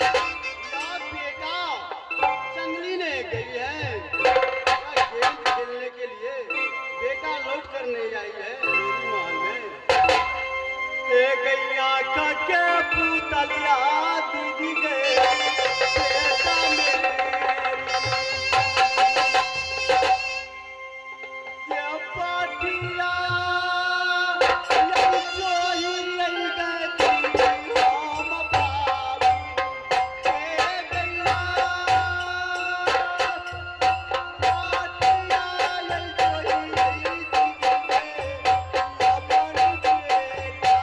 या बेटा चंगली ने गई है या गेंद खेलने के लिए बेटा लौट कर नहीं आई है मेरी महल में। ए गई आँख के पुतलिया दीदी गए बेटा मेरी ये पाटिया ये जो ही रही गई हम भाभी ए गैया पाटिया ये जो ही रही गई अपन बेटा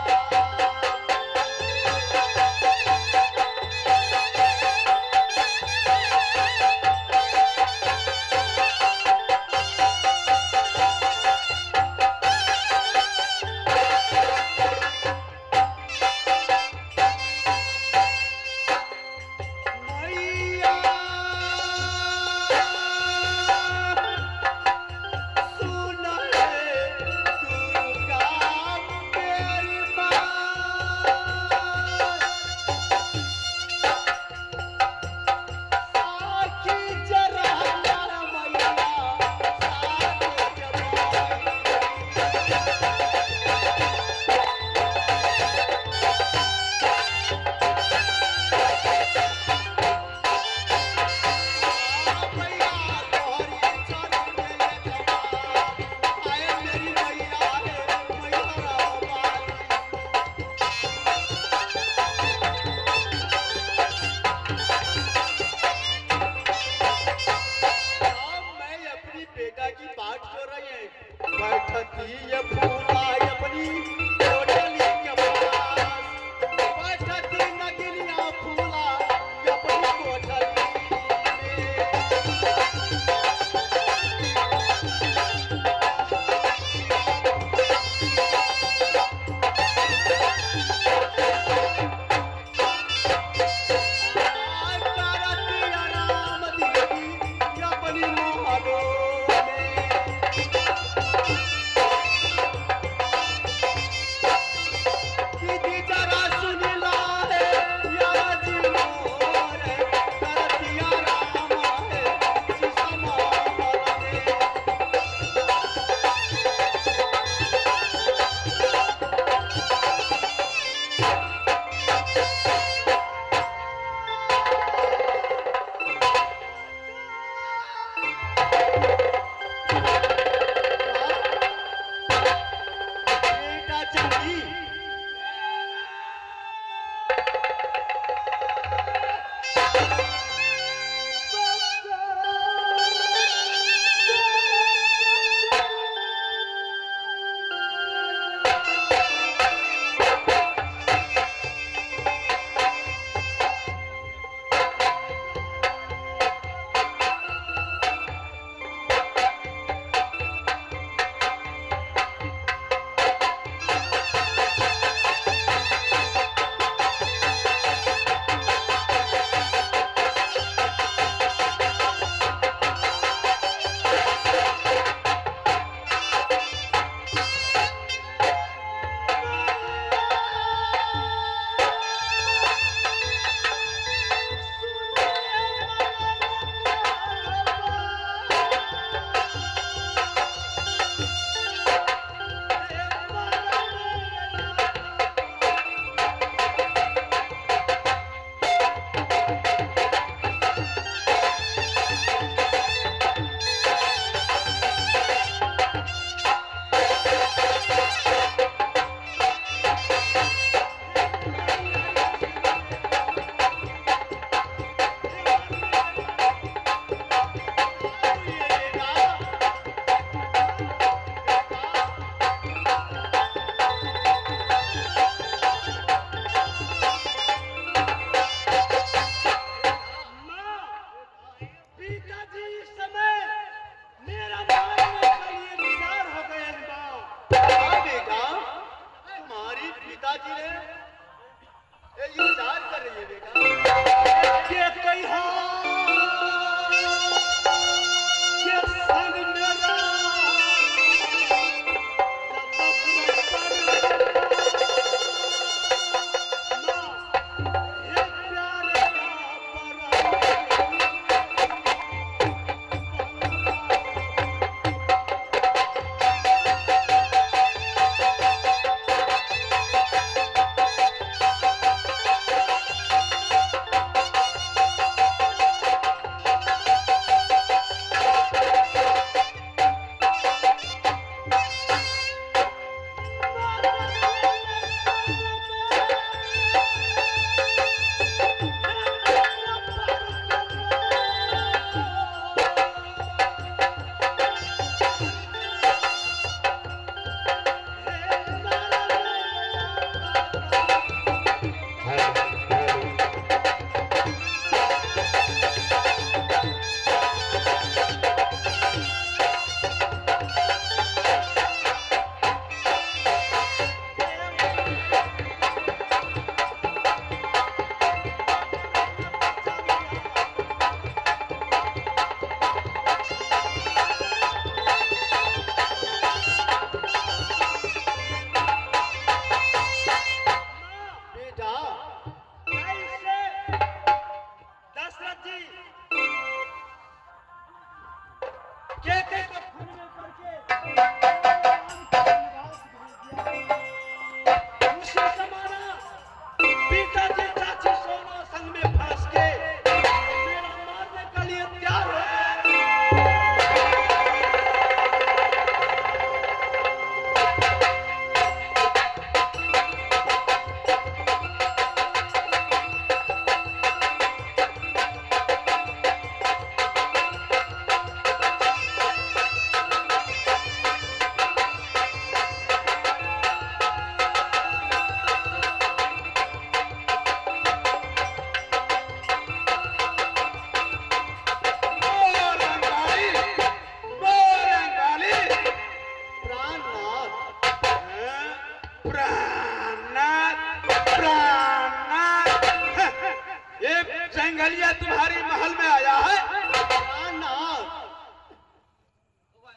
जंगलिया तुम्हारी महल में आया है? प्राणनाथ,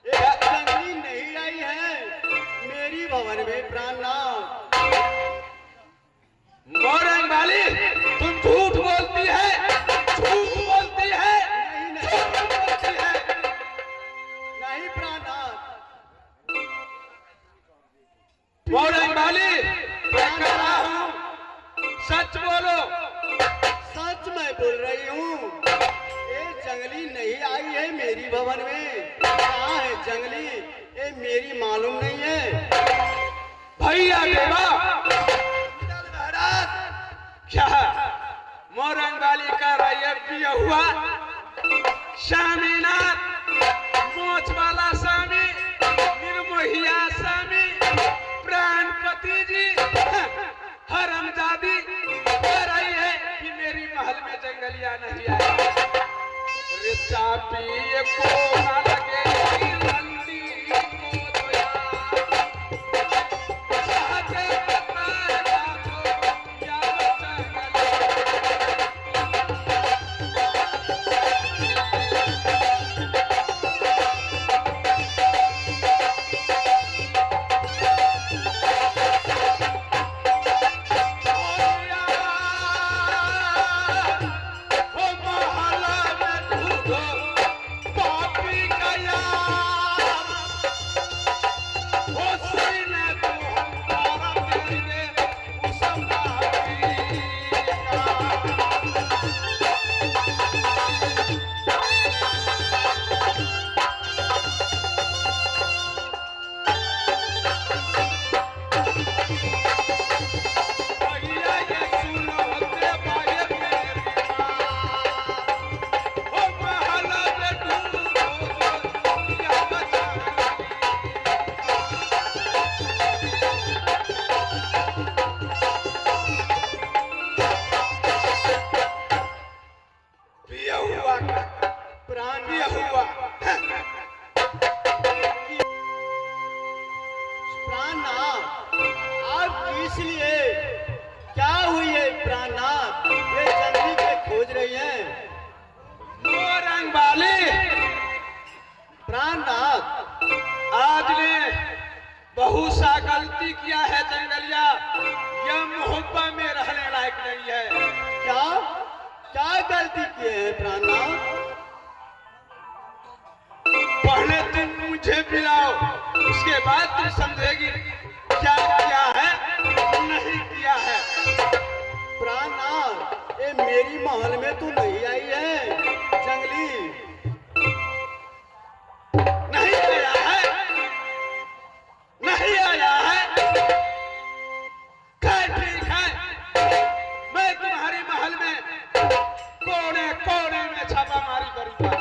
एक जंगली नहीं आई है मेरी भवन में प्राणनाथ। मोरंग वाली, तुम झूठ बोलती है, झूठ बोलती है, झूठ बोलती है। नहीं प्राणनाथ, मोरंग वाली, मैं कह रहा हूं सच बोलो। सच मैं बोल रही हूँ। ये जंगली नहीं आई है मेरी भवन में। कहाँ है जंगली, ये मेरी मालूम नहीं है। भैया देवा महाराज, क्या मोरंग वाली का रैयत पिया हुआ स्वामीनाथ, मोच वाला स्वामी, निर्मोहिया स्वामी, प्राणपति जी, हरमजादी कह रही है कि मेरी महल में जंगलिया नहीं आया। रे चापी को ना लगे रंडी को धोया, सहजे बताए बाबू या प्राण पिया हुआ। प्राणनाथ, आप किस लिए, क्या हुई है प्राणनाथ? ये जंगली के खोज रही है। मोरंग वाली, प्राणनाथ, आज ने बहुत सा गलती किया है जंगलिया, यह मोहब्बत में रहने लायक नहीं है। क्या क्या गलती किए हैं प्राणनाथ? पहले तुम मुझे मिलाओ, उसके बाद तुम समझेगी क्या किया है, नहीं किया है। प्राणनाथ, ये मेरी महल में तू नहीं आई है जंगली। नहीं आया है, नहीं आया है। ठीक है, मैं तुम्हारी महल में कोने कोने में छापामारी करूंगा।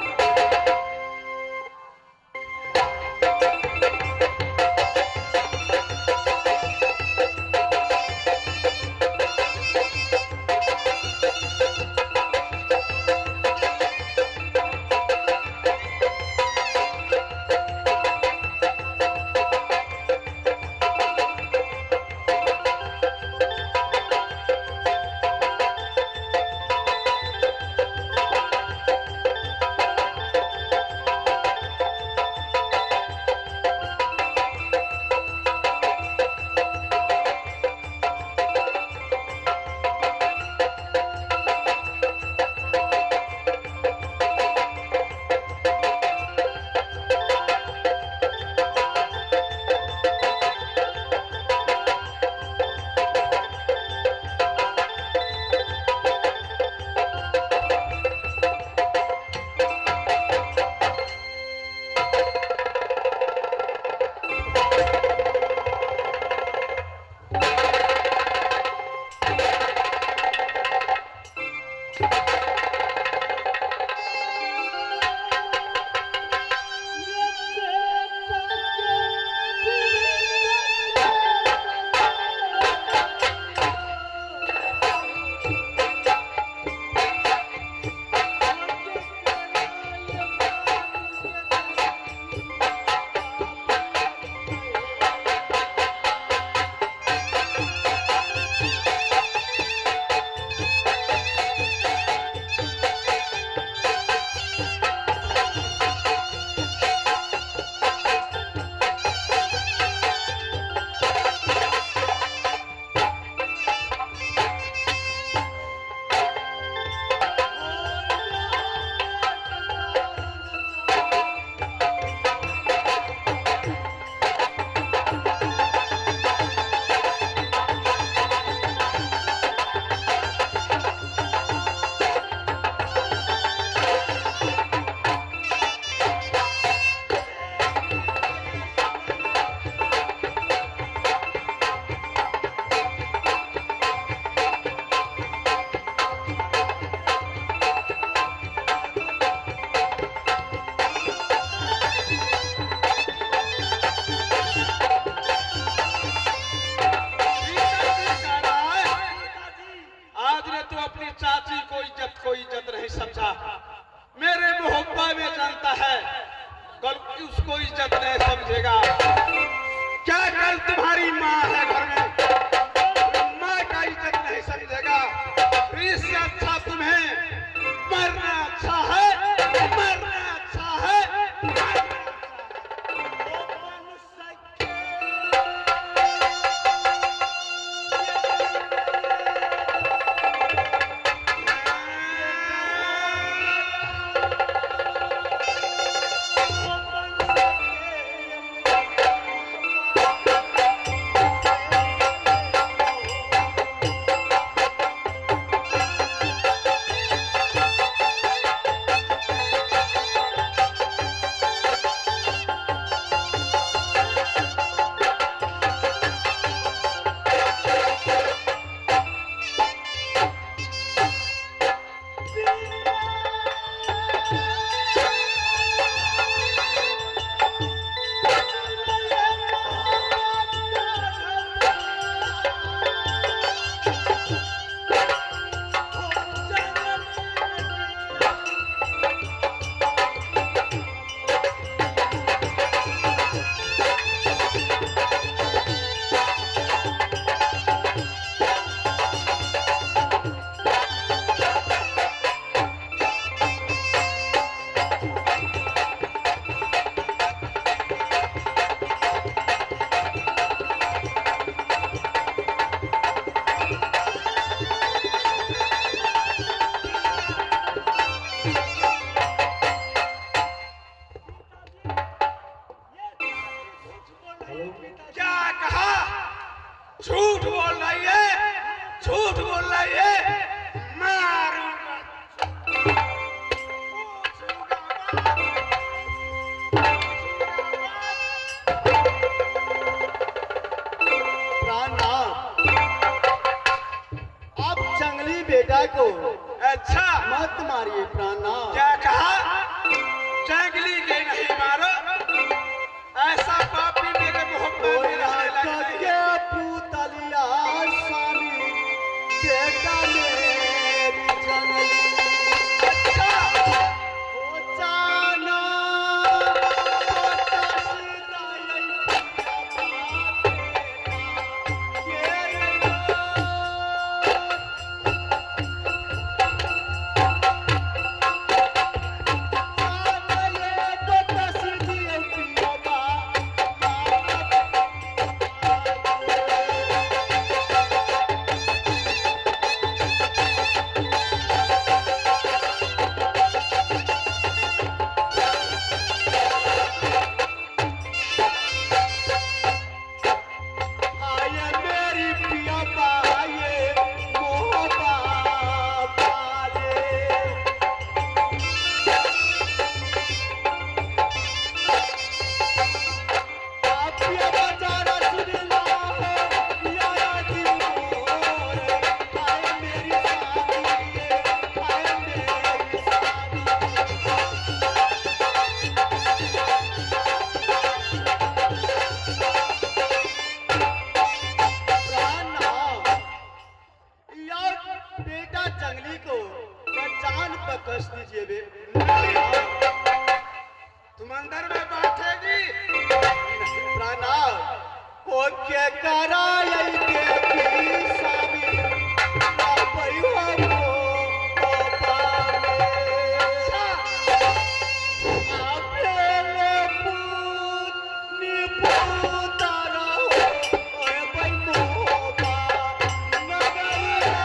समझेगा। क्या कल तुम्हारी माँ है घर में, माँ का इज्जत नहीं समझेगा। इससे अच्छा तुम्हें मरना अच्छा है, मरना अच्छा है, मरना अच्छा है। क्या कहा? झूठ बोल रही है, झूठ बोल रही है। मारूंगा। प्राणनाथ, आप जंगली बेटा को अच्छा, मत मारिए प्राणनाथ। क्या कहा? जंगली के नहीं मारो। ऐसा पापी मेरे मोहब्बत में रहने लगा है। के पूतलिया स्वामी बेटा मेरी जंगली। अच्छा, ओ जाना बेटा सीधा यही बेटा जंगली को जान पर कस दीजिए बे। तुम अंदर में बैठेगी। प्राणनाथ, ओ के कराई देखी स्वामी आपई हो ओ पाले। आपेले पूत निपुतारा ओए भाई मोबा नगरिया।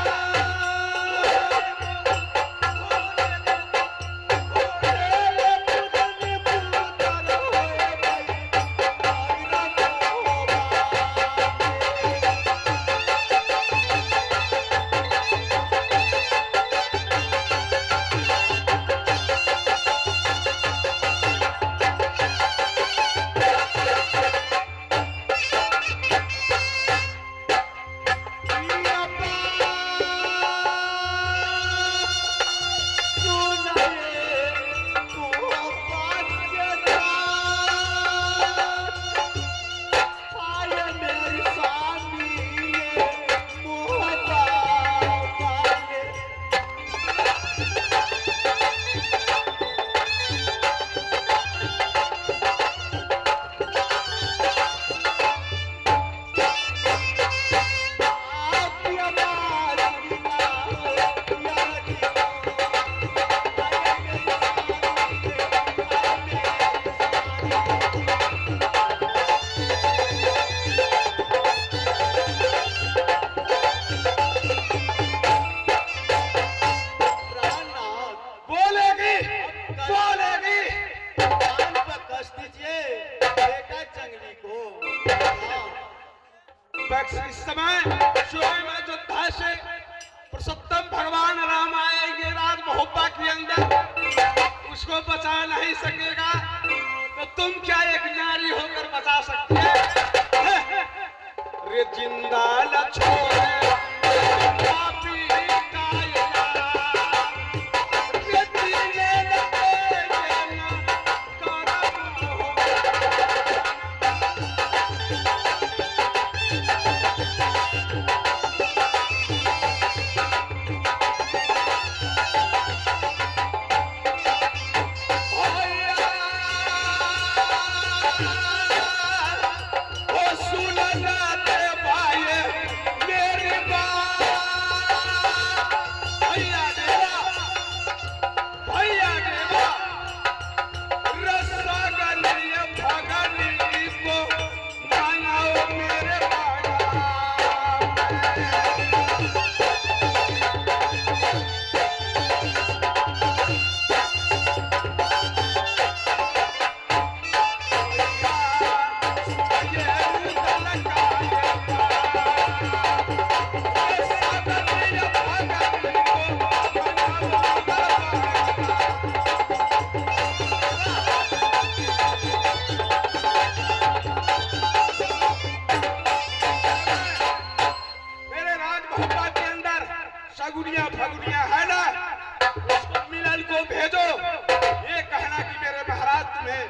के अंदर उसको बचा नहीं सकेगा तो तुम क्या एक नारी होकर बचा सकते हैं? रे जिंदा न छोड़े पापी कायरा, रे जीने न देगे न करम हो। सगुनिया फगुनिया है ना, उसको मिलन को भेजो, ये कहना कि मेरे महाराज तुम्हें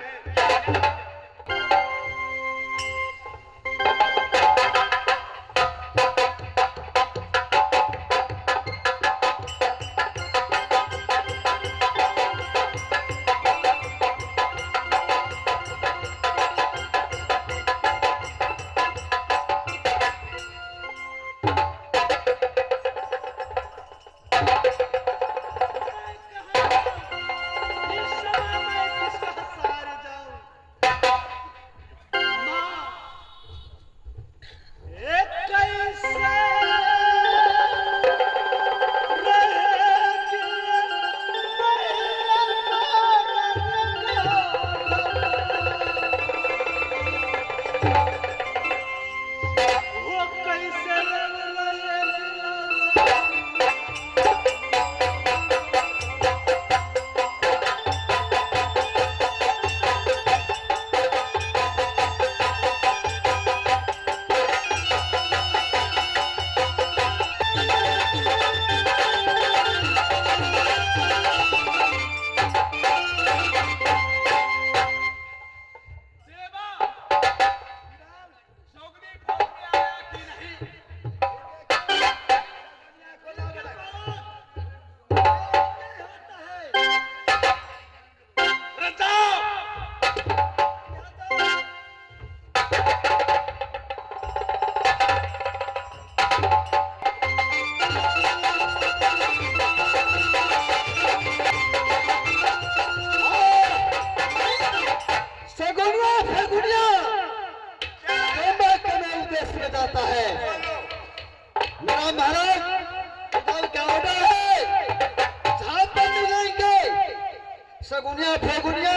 सगुनिया फेगुनिया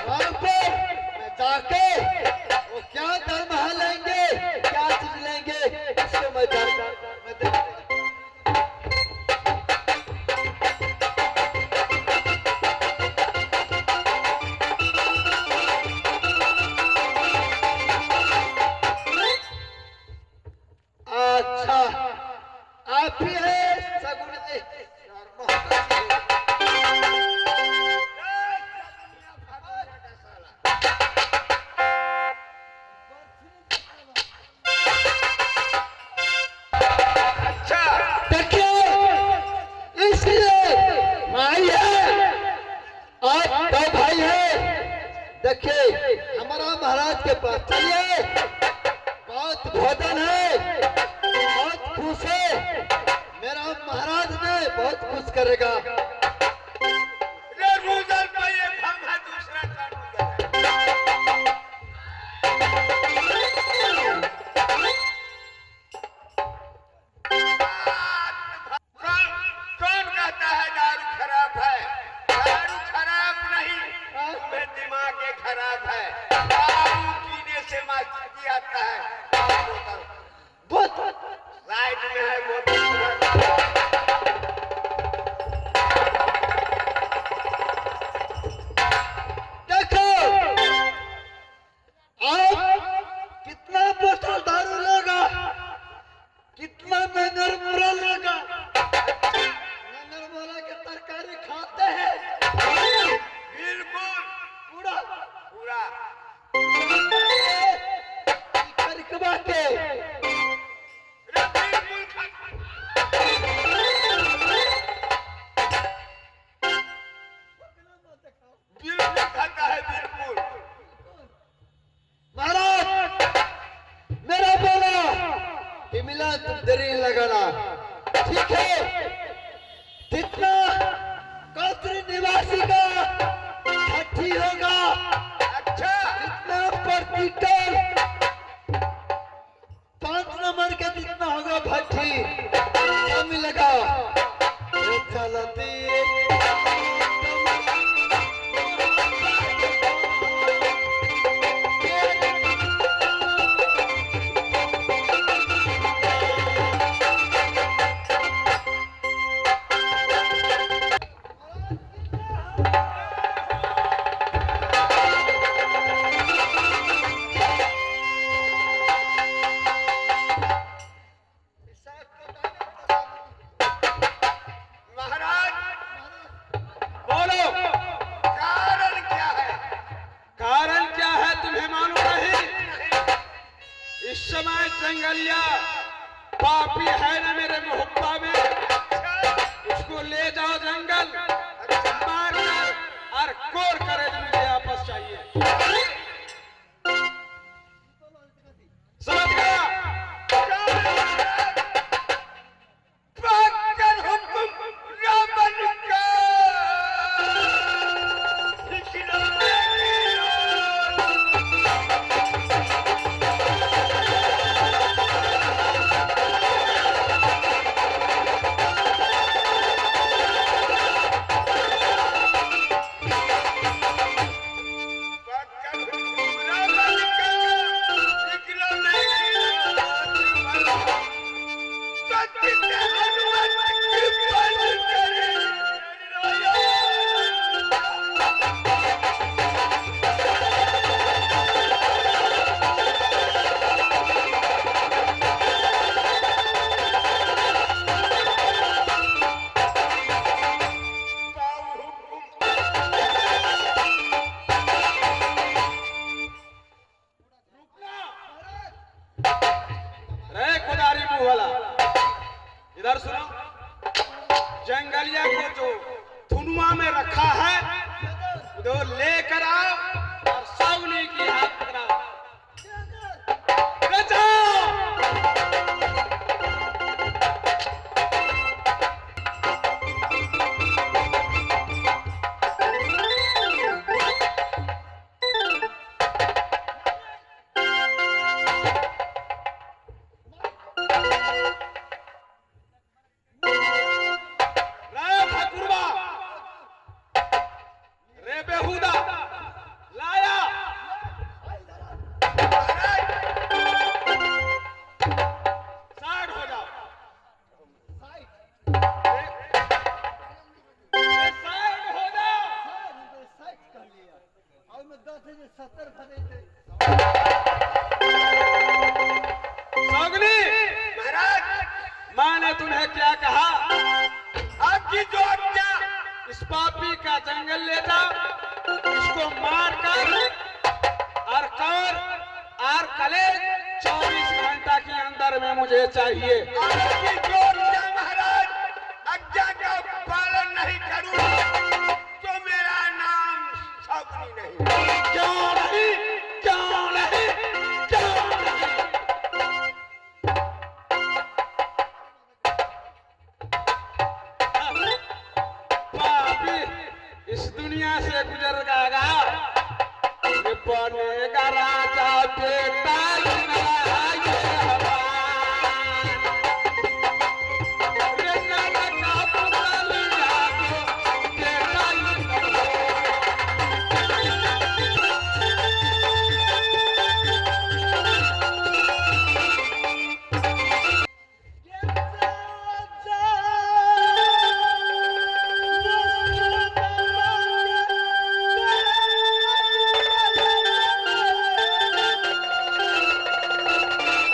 वहां पर मैं जाके वो क्या ताजमहल लेंगे, क्या चीज लेंगे, इसको मैं देखूंगा। अच्छा आप ही है सगुनिया देखिए हमारा महाराज के पास चलिए, बहुत भोजन है, बहुत खुश है, मेरा महाराज ने बहुत खुश करेगा। कौन कहता है दारू खराब है? दारू खराब नहीं, तुम्हें दिमाग खराब है। दारू पीने से मस्ती आता है। बोतल साइड में है बोतल। खाते हैं? बिल्कुल पूरा पूरा। करकबा के बिल्कुल बिल्कुल खाता है बिल्कुल। महाराज मेरा बोला कि मिला तुम देरी नहीं लगाना, ठीक है? जितना कौतरी निवासी का छठी होगा, अच्छा जितना प्रति टन 5 नंबर का जितना होगा भट्टी सब मिलेगा। चलती महाराज बोलो कारण क्या है? कारण क्या है तुम्हें मालूम नहीं? इस समय जंगलिया पापी है ना मेरे मोहब्बा में, उसको ले जाओ जंगल, मार कर और कोर करे तो मुझे वापस चाहिए। समझ गया? पागल हुक्म रावण का खिलाने पागल हुक्म रावण का खिलाने सत्य हनुमत कृपा करे पाऊ हुक्म। रे खुदारी मुंह वाला, इधर सुनो। जंगलिया को जो धुनुआ में रखा है वो लेकर आओ और सावनी की हाथ पकड़ाओ। ले जाओ। रे ठकुरवा, रे बेहुदा, लाया। साइड हो जाओ। साइड हो जाओ। 70 भरे थे। सावनी, महाराज मैंने तुम्हें क्या कहा? आपकी जो आज्ञा। इस पापी का जंगल ले जाओ, इसको मार कर और कलेज 24 घंटा के अंदर में मुझे चाहिए। आपकी जो आज्ञा महाराज, आज्ञा का पालन नहीं करूं तो मेरा नाम शकुनी नहीं। क्यों नहीं? क्यों नहीं? क्यों नहीं? पापी इस दुनिया से गुजर जाएगा, ये बनेगा राजा बेटा ये हमारा। ये नाना का पुत्र लिया तो बेटा ये Yeah.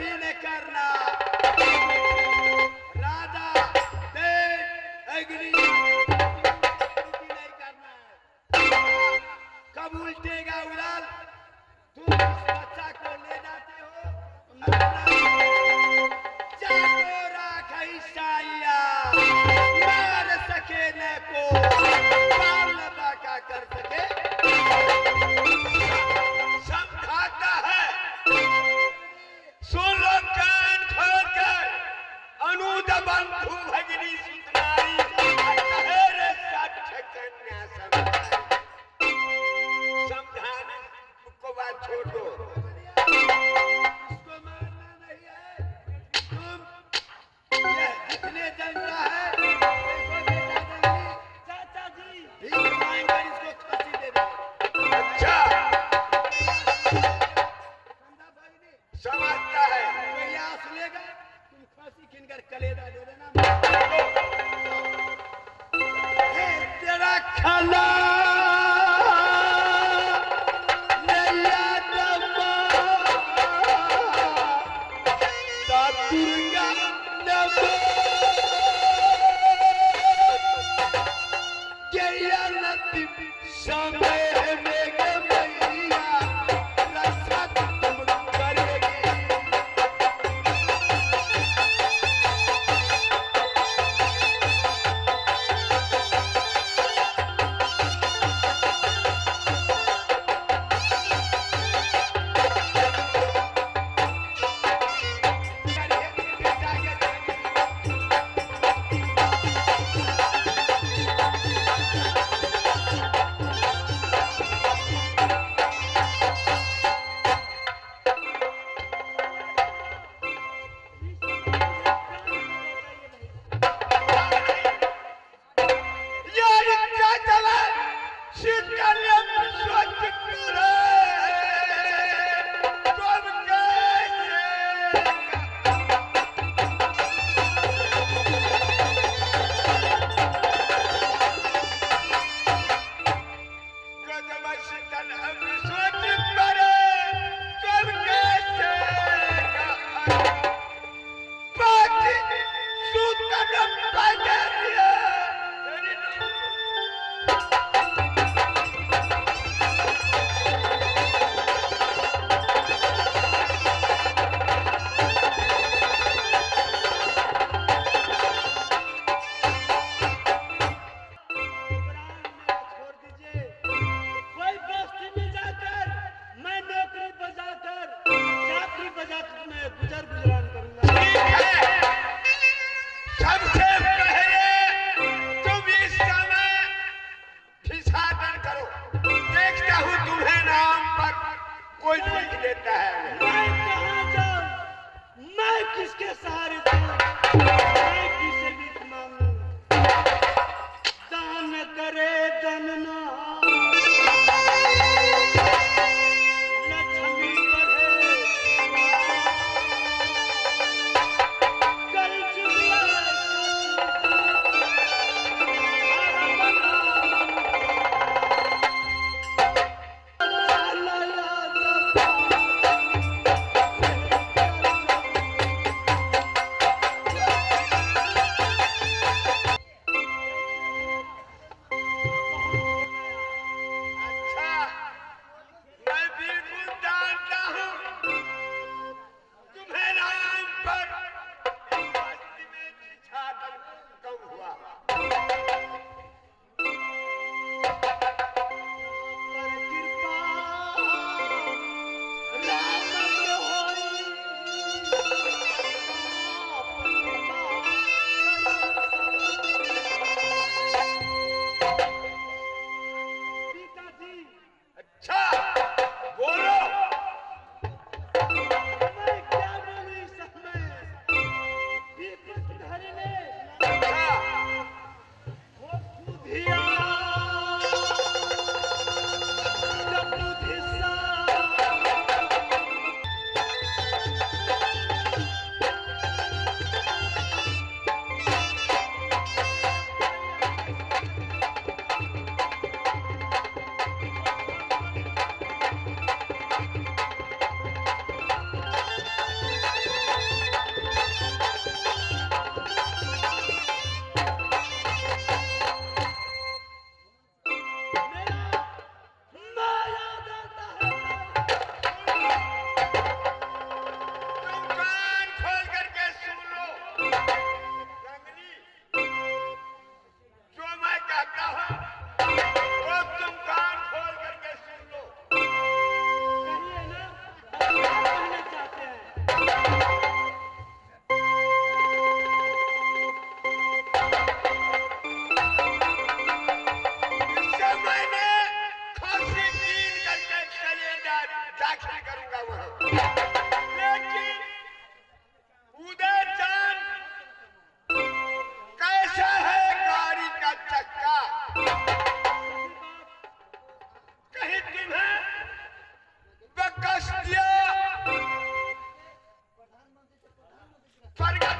भी नहीं करना। राजा देख अग्नि नहीं करना है। कब उल्टेगा उड़ाल, तुम इस बच्चा को ले जाते हो, जाको राख ईसाइया, मार सके न को, पाल न बाका कर सके। समझाता है, सुन लो कान खोल कर, अनुज बंधु भगिनी सुतनारी, तेरे साथ कन्या समझाए। समझाने को बात छोड़ दो, इसको मारना नहीं है। तुम यह जितने जनता है इसको बेटा देंगी, चाचा जी भीख मांगकर इसको फांसी दे दे। अच्छा समझा भगिनी? समझता है। भैया सुनेगा, तुम फांसी खींचकर कलेजा दे देना। तेरा खाना कोई देख लेता है। मैं कहाँ जाऊं? मैं किसके सहारे जाऊं? मैं किसे भीख मांगूं? दान करे जनना, लक्ष्मी बढ़े, कल जुगला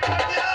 छोड़ दिया